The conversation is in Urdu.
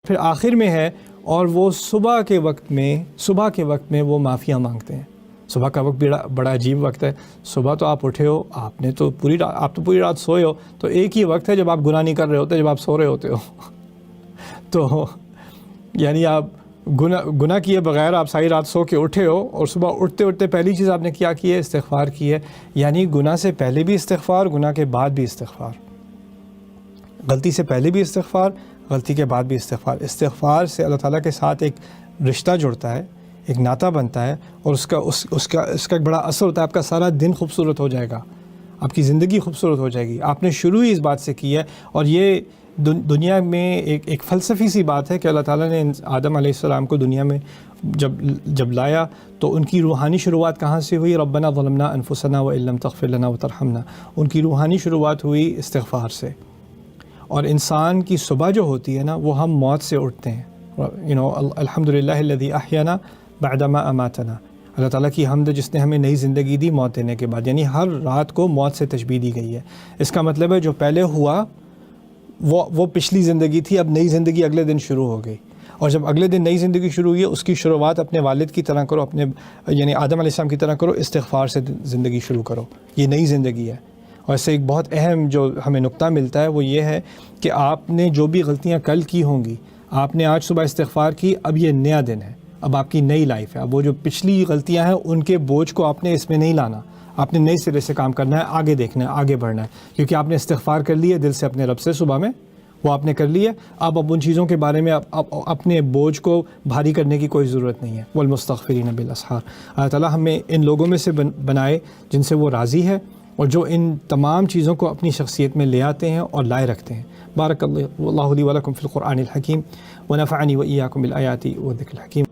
پھر آخر میں ہے اور وہ صبح کے وقت میں وہ معافیاں مانگتے ہیں۔ صبح کا وقت بڑا عجیب وقت ہے۔ صبح تو آپ اٹھے ہو، آپ تو پوری رات سوئے ہو، تو ایک ہی وقت ہے جب آپ گناہ نہیں کر رہے ہوتے، جب آپ سو رہے ہوتے ہو۔ تو یعنی آپ گناہ کیے بغیر آپ ساری رات سو کے اٹھے ہو، اور صبح اٹھتے پہلی چیز آپ نے کیا کی ہے؟ استغفار کی ہے۔ یعنی گناہ سے پہلے بھی استغفار، گناہ کے بعد بھی استغفار، غلطی سے پہلے بھی استغفار، غلطی کے بعد بھی استغفار۔ استغفار سے اللہ تعالیٰ کے ساتھ ایک رشتہ جڑتا ہے، ایک ناطہ بنتا ہے، اور اس کا ایک بڑا اثر ہوتا ہے۔ آپ کا سارا دن خوبصورت ہو جائے گا، آپ کی زندگی خوبصورت ہو جائے گی۔ آپ نے شروع ہی اس بات سے کی ہے، اور یہ دنیا میں ایک فلسفی سی بات ہے کہ اللہ تعالیٰ نے آدم علیہ السلام کو دنیا میں جب لایا تو ان کی روحانی شروعات کہاں سے ہوئی؟ ربنا ظلمنا انفسنا وان لم تغفر لنا وترحمنا۔ ان کی روحانی شروعات ہوئی استغفار سے۔ اور انسان کی صبح جو ہوتی ہے نا، وہ ہم موت سے اٹھتے ہیں۔ الحمدللہ الذی احیانا بعدما اماتنا۔ اللہ تعالیٰ کی حمد جس نے ہمیں نئی زندگی دی موت دینے کے بعد، یعنی ہر رات کو موت سے تشبیہ دی گئی ہے۔ اس کا مطلب ہے جو پہلے ہوا وہ پچھلی زندگی تھی، اب نئی زندگی اگلے دن شروع ہو گئی، اور جب اگلے دن نئی زندگی شروع ہوئی ہے، اس کی شروعات اپنے والد کی طرح کرو، یعنی آدم علیہ السلام کی طرح کرو، استغفار سے زندگی شروع کرو۔ یہ نئی زندگی ہے۔ اور اس سے ایک بہت اہم جو ہمیں نقطہ ملتا ہے وہ یہ ہے کہ آپ نے جو بھی غلطیاں کل کی ہوں گی، آپ نے آج صبح استغفار کی، اب یہ نیا دن ہے، اب آپ کی نئی لائف ہے۔ اب وہ جو پچھلی غلطیاں ہیں ان کے بوجھ کو آپ نے اس میں نہیں لانا، آپ نے نئے سرے سے کام کرنا ہے، آگے دیکھنا ہے، آگے بڑھنا ہے، کیونکہ آپ نے استغفار کر لی ہے دل سے اپنے رب سے صبح میں، وہ آپ نے کر لی ہے۔ اب ان چیزوں کے بارے میں اپنے بوجھ کو بھاری کرنے کی کوئی ضرورت نہیں ہے۔ والمستغفرین بالاسحار۔ اللہ تعالیٰ ہمیں ان لوگوں میں سے بنائے جن سے وہ راضی ہے، اور جو ان تمام چیزوں کو اپنی شخصیت میں لے آتے ہیں اور لائے رکھتے ہیں۔ بارک اللہ لی ولکم فی القرآن الحکیم ونفعنی وإیاکم بالآیات والذکر الحکیم۔